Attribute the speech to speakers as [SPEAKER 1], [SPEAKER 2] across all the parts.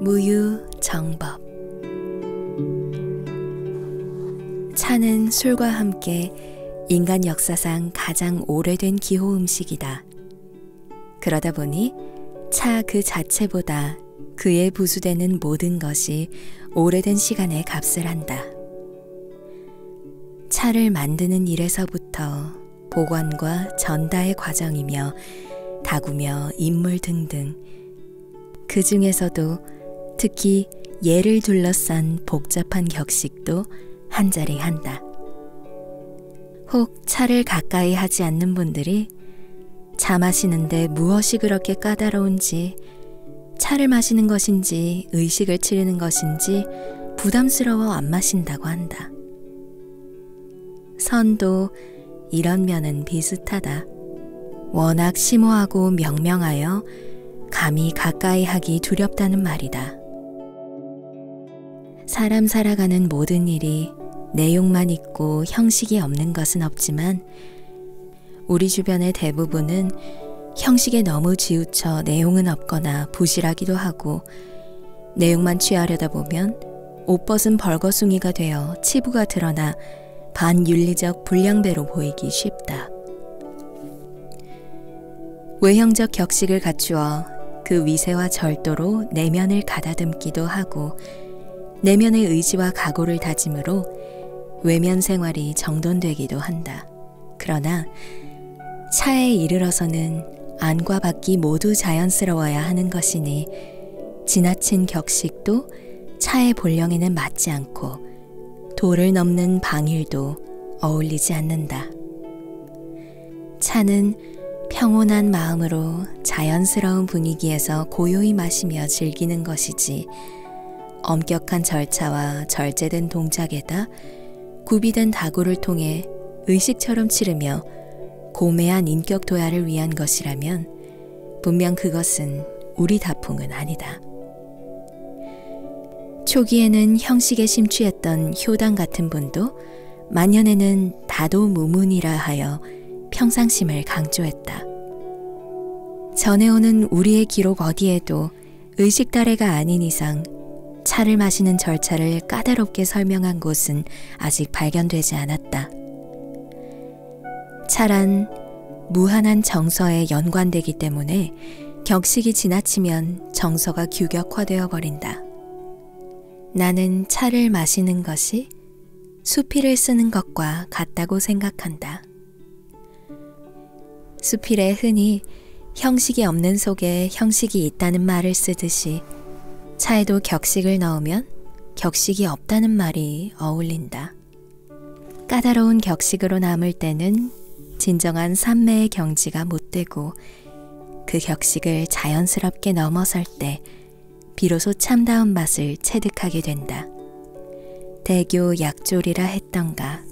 [SPEAKER 1] 무유정법. 차는 술과 함께 인간 역사상 가장 오래된 기호 음식이다. 그러다 보니 차 그 자체보다 그에 부수되는 모든 것이 오래된 시간의 값을 한다. 차를 만드는 일에서부터 보관과 전다의 과정이며 다구며 인물 등등, 그 중에서도 특히 예를 둘러싼 복잡한 격식도 한자리 한다. 혹 차를 가까이 하지 않는 분들이 차 마시는데 무엇이 그렇게 까다로운지, 차를 마시는 것인지 의식을 치르는 것인지 부담스러워 안 마신다고 한다. 선도 이런 면은 비슷하다. 워낙 심오하고 명명하여 감히 가까이 하기 두렵다는 말이다. 사람 살아가는 모든 일이 내용만 있고 형식이 없는 것은 없지만 우리 주변의 대부분은 형식에 너무 치우쳐 내용은 없거나 부실하기도 하고, 내용만 취하려다 보면 옷 벗은 벌거숭이가 되어 치부가 드러나 반윤리적 불량배로 보이기 쉽다. 외형적 격식을 갖추어 그 위세와 절도로 내면을 가다듬기도 하고, 내면의 의지와 각오를 다짐으로 외면 생활이 정돈되기도 한다. 그러나 차에 이르러서는 안과 밖이 모두 자연스러워야 하는 것이니 지나친 격식도 차의 본령에는 맞지 않고 도를 넘는 방일도 어울리지 않는다. 차는 평온한 마음으로 자연스러운 분위기에서 고요히 마시며 즐기는 것이지, 엄격한 절차와 절제된 동작에다 구비된 다구를 통해 의식처럼 치르며 고매한 인격 도야를 위한 것이라면 분명 그것은 우리 다풍은 아니다. 초기에는 형식에 심취했던 효당 같은 분도 만년에는 다도무문이라 하여 평상심을 강조했다. 전해오는 우리의 기록 어디에도 의식다래가 아닌 이상 차를 마시는 절차를 까다롭게 설명한 곳은 아직 발견되지 않았다. 차란 무한한 정서에 연관되기 때문에 격식이 지나치면 정서가 규격화되어 버린다. 나는 차를 마시는 것이 수필을 쓰는 것과 같다고 생각한다. 수필에 흔히 형식이 없는 속에 형식이 있다는 말을 쓰듯이 차에도 격식을 넣으면 격식이 없다는 말이 어울린다. 까다로운 격식으로 남을 때는 진정한 산매의 경지가 못 되고, 그 격식을 자연스럽게 넘어설 때 비로소 참다운 맛을 체득하게 된다. 대교 약졸이라 했던가.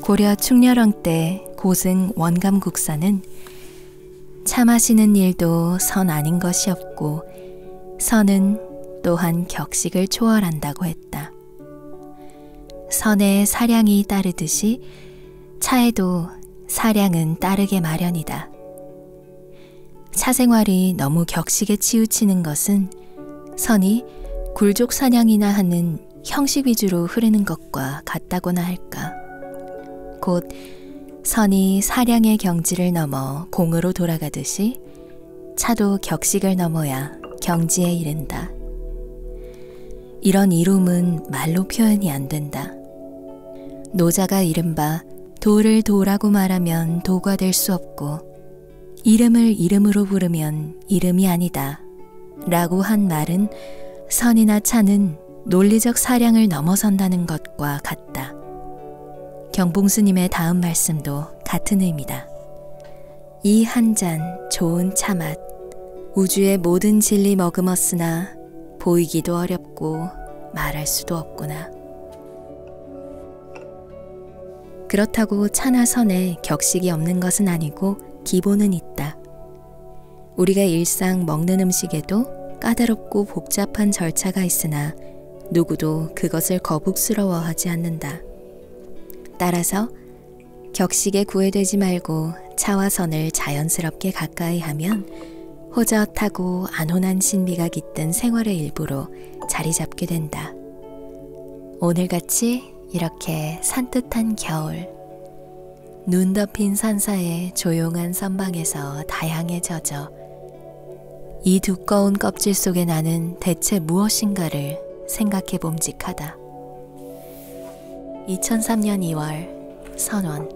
[SPEAKER 1] 고려 충렬왕 때 고승 원감국사는 차 마시는 일도 선 아닌 것이 없고 선은 또한 격식을 초월한다고 했다. 선에 사량이 따르듯이 차에도 사량은 따르게 마련이다. 차 생활이 너무 격식에 치우치는 것은 선이 굴족 사냥이나 하는 형식 위주로 흐르는 것과 같다고나 할까. 곧 선이 사량의 경지를 넘어 공으로 돌아가듯이 차도 격식을 넘어야 경지에 이른다. 이런 이룸은 말로 표현이 안 된다. 노자가 이른바 도를 도라고 말하면 도가 될 수 없고 이름을 이름으로 부르면 이름이 아니다 라고 한 말은 선이나 차는 논리적 사량을 넘어선다는 것과 같다. 경봉스님의 다음 말씀도 같은 의미다. 이 한 잔 좋은 차맛 우주의 모든 진리 머금었으나 보이기도 어렵고 말할 수도 없구나. 그렇다고 차나 선에 격식이 없는 것은 아니고 기본은 있다. 우리가 일상 먹는 음식에도 까다롭고 복잡한 절차가 있으나 누구도 그것을 거북스러워하지 않는다. 따라서 격식에 구애되지 말고 차와 선을 자연스럽게 가까이 하면 호젓하고 안온한 신비가 깃든 생활의 일부로 자리 잡게 된다. 오늘같이 이렇게 산뜻한 겨울, 눈 덮인 산사의 조용한 선방에서 다양에 젖어 이 두꺼운 껍질 속에 나는 대체 무엇인가를 생각해 봄직하다. 2003년 2월 선원.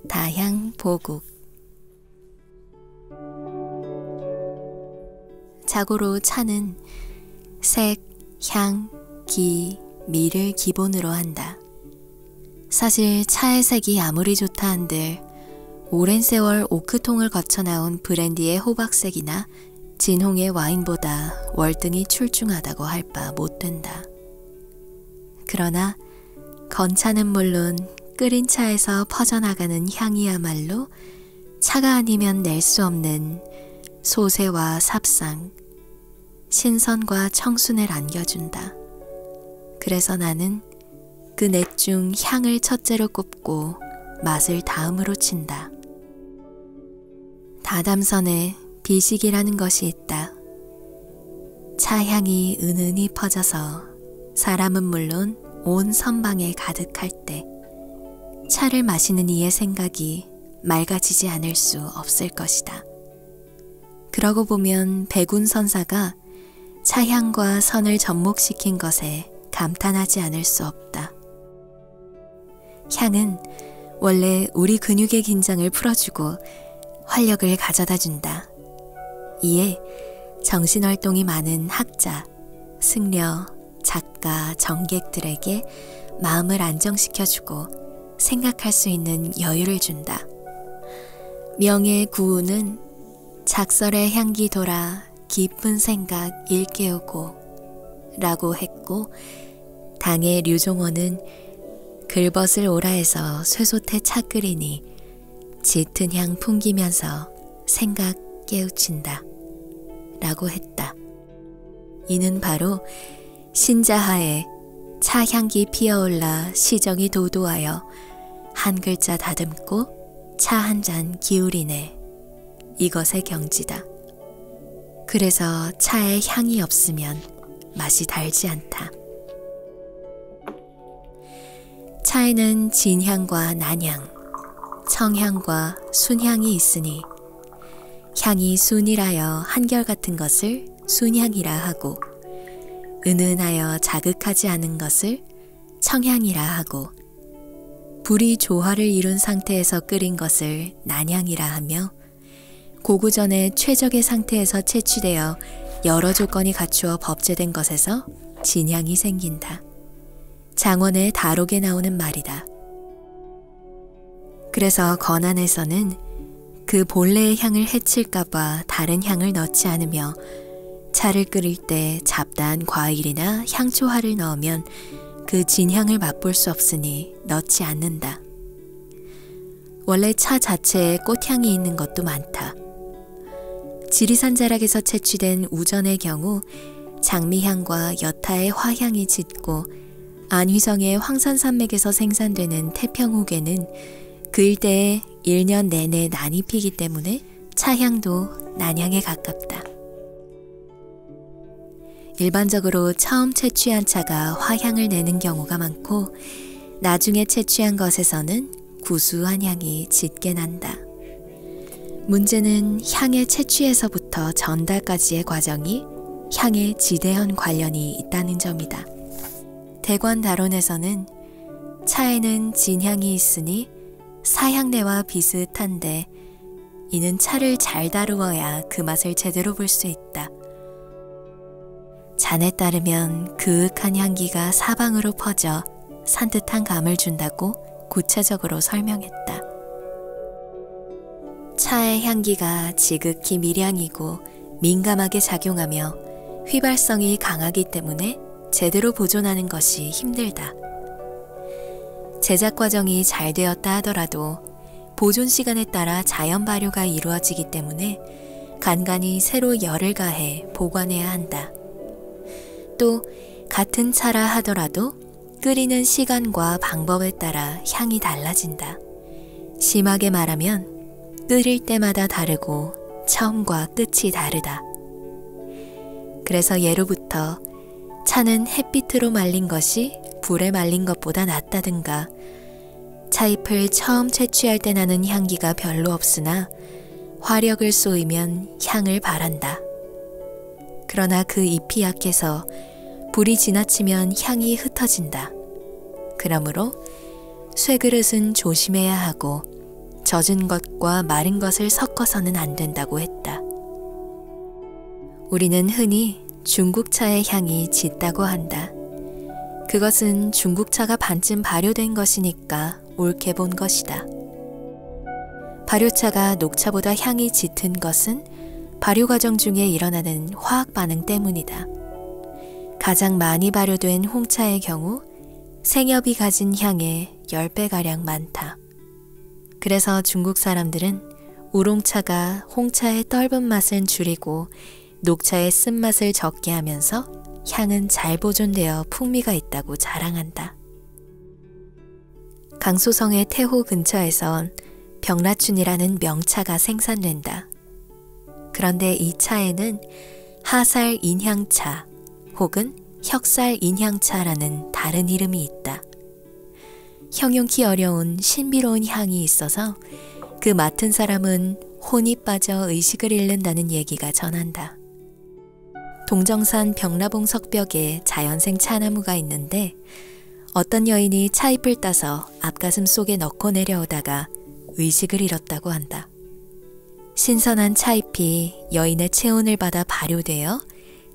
[SPEAKER 1] 다향보국. 자고로 차는 색, 향, 기, 미를 기본으로 한다. 사실 차의 색이 아무리 좋다 한들 오랜 세월 오크통을 거쳐 나온 브랜디의 호박색이나 진홍의 와인보다 월등히 출중하다고 할 바 못 된다. 그러나 건차는 물론 끓인 차에서 퍼져나가는 향이야말로 차가 아니면 낼 수 없는 소세와 삽상, 신선과 청순을 안겨준다. 그래서 나는 그 넷 중 향을 첫째로 꼽고 맛을 다음으로 친다. 다담선에 비식이라는 것이 있다. 차향이 은은히 퍼져서 사람은 물론 온 선방에 가득할 때 차를 마시는 이의 생각이 맑아지지 않을 수 없을 것이다. 그러고 보면 백운선사가 차향과 선을 접목시킨 것에 감탄하지 않을 수 없다. 향은 원래 우리 근육의 긴장을 풀어주고 활력을 가져다 준다. 이에 정신활동이 많은 학자, 승려, 작가, 정객들에게 마음을 안정시켜주고 생각할 수 있는 여유를 준다. 명의 구우는 작설의 향기 돌아 깊은 생각 일깨우고 라고 했고, 당의 류종원은 글벗을 오라에서 쇠솥에 차 끓이니 짙은 향 풍기면서 생각 깨우친다 라고 했다. 이는 바로 신자하에 차향기 피어올라 시정이 도도하여 한 글자 다듬고 차 한 잔 기울이네, 이것의 경지다. 그래서 차에 향이 없으면 맛이 달지 않다. 차에는 진향과 난향, 청향과 순향이 있으니 향이 순이라여 한결같은 것을 순향이라 하고 은은하여 자극하지 않은 것을 청향이라 하고 불이 조화를 이룬 상태에서 끓인 것을 난향이라 하며 고구전의 최적의 상태에서 채취되어 여러 조건이 갖추어 법제된 것에서 진향이 생긴다. 장원의 다록에 나오는 말이다. 그래서 건안에서는 그 본래의 향을 해칠까봐 다른 향을 넣지 않으며 차를 끓일 때 잡다한 과일이나 향초화를 넣으면 그 진향을 맛볼 수 없으니 넣지 않는다. 원래 차 자체에 꽃향이 있는 것도 많다. 지리산 자락에서 채취된 우전의 경우 장미향과 여타의 화향이 짙고 안휘성의 황산산맥에서 생산되는 태평옥에는 그 일대에 1년 내내 난이 피기 때문에 차향도 난향에 가깝다. 일반적으로 처음 채취한 차가 화향을 내는 경우가 많고 나중에 채취한 것에서는 구수한 향이 짙게 난다. 문제는 향의 채취에서부터 전달까지의 과정이 향에 지대한 관련이 있다는 점이다. 대관다론에서는 차에는 진향이 있으니 사향내와 비슷한데 이는 차를 잘 다루어야 그 맛을 제대로 볼 수 있다. 잔에 따르면 그윽한 향기가 사방으로 퍼져 산뜻한 감을 준다고 구체적으로 설명했다. 차의 향기가 지극히 미량이고 민감하게 작용하며 휘발성이 강하기 때문에 제대로 보존하는 것이 힘들다. 제작 과정이 잘 되었다 하더라도 보존 시간에 따라 자연 발효가 이루어지기 때문에 간간히 새로 열을 가해 보관해야 한다. 또 같은 차라 하더라도 끓이는 시간과 방법에 따라 향이 달라진다. 심하게 말하면 끓일 때마다 다르고 처음과 끝이 다르다. 그래서 예로부터 차는 햇빛으로 말린 것이 불에 말린 것보다 낫다든가 차잎을 처음 채취할 때 나는 향기가 별로 없으나 화력을 쏘이면 향을 발한다. 그러나 그 잎이 약해서 불이 지나치면 향이 흩어진다. 그러므로 쇠그릇은 조심해야 하고 젖은 것과 마른 것을 섞어서는 안 된다고 했다. 우리는 흔히 중국차의 향이 짙다고 한다. 그것은 중국차가 반쯤 발효된 것이니까 옳게 본 것이다. 발효차가 녹차보다 향이 짙은 것은 발효 과정 중에 일어나는 화학 반응 때문이다. 가장 많이 발효된 홍차의 경우 생엽이 가진 향의 10배가량 많다. 그래서 중국 사람들은 우롱차가 홍차의 떫은 맛은 줄이고 녹차의 쓴맛을 적게 하면서 향은 잘 보존되어 풍미가 있다고 자랑한다. 강소성의 태호 근처에선 병라춘이라는 명차가 생산된다. 그런데 이 차에는 하살 인향차 혹은 혁살 인향차라는 다른 이름이 있다. 형용키 어려운 신비로운 향이 있어서 그 맡은 사람은 혼이 빠져 의식을 잃는다는 얘기가 전한다. 동정산 병라봉 석벽에 자연생 차나무가 있는데 어떤 여인이 차잎을 따서 앞가슴 속에 넣고 내려오다가 의식을 잃었다고 한다. 신선한 차잎이 여인의 체온을 받아 발효되어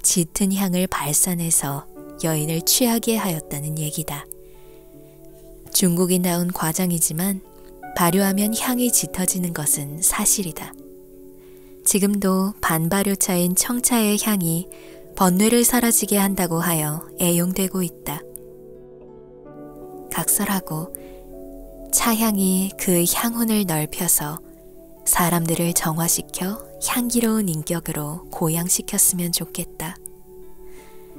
[SPEAKER 1] 짙은 향을 발산해서 여인을 취하게 하였다는 얘기다. 중국인다운 과장이지만 발효하면 향이 짙어지는 것은 사실이다. 지금도 반발효차인 청차의 향이 번뇌를 사라지게 한다고 하여 애용되고 있다. 각설하고 차향이 그 향혼을 넓혀서 사람들을 정화시켜 향기로운 인격으로 고양시켰으면 좋겠다.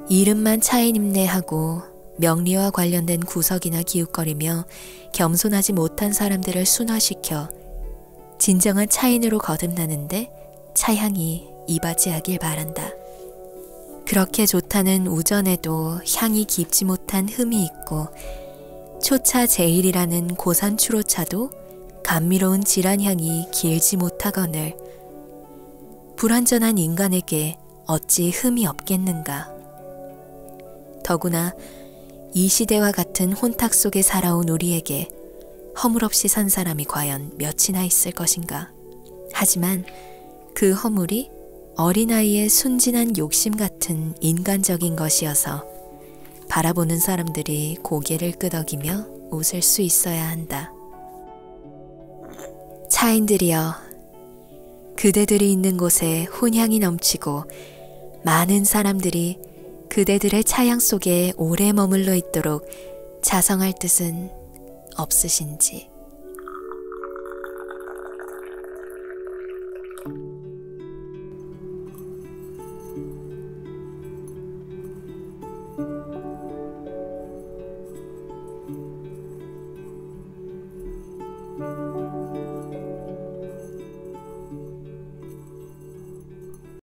[SPEAKER 1] 이름만 차이님네하고 명리와 관련된 구석이나 기웃거리며 겸손하지 못한 사람들을 순화시켜 진정한 차인으로 거듭나는데 차향이 이바지하길 바란다. 그렇게 좋다는 우전에도 향이 깊지 못한 흠이 있고 초차 제일이라는 고산 추로차도 감미로운 질환향이 길지 못하거늘 불완전한 인간에게 어찌 흠이 없겠는가. 더구나 이 시대와 같은 혼탁 속에 살아온 우리에게 허물없이 산 사람이 과연 몇이나 있을 것인가. 하지만 그 허물이 어린아이의 순진한 욕심 같은 인간적인 것이어서 바라보는 사람들이 고개를 끄덕이며 웃을 수 있어야 한다. 차인들이여, 그대들이 있는 곳에 혼향이 넘치고 많은 사람들이 그대들의 차양 속에 오래 머물러 있도록 자성할 뜻은 없으신지.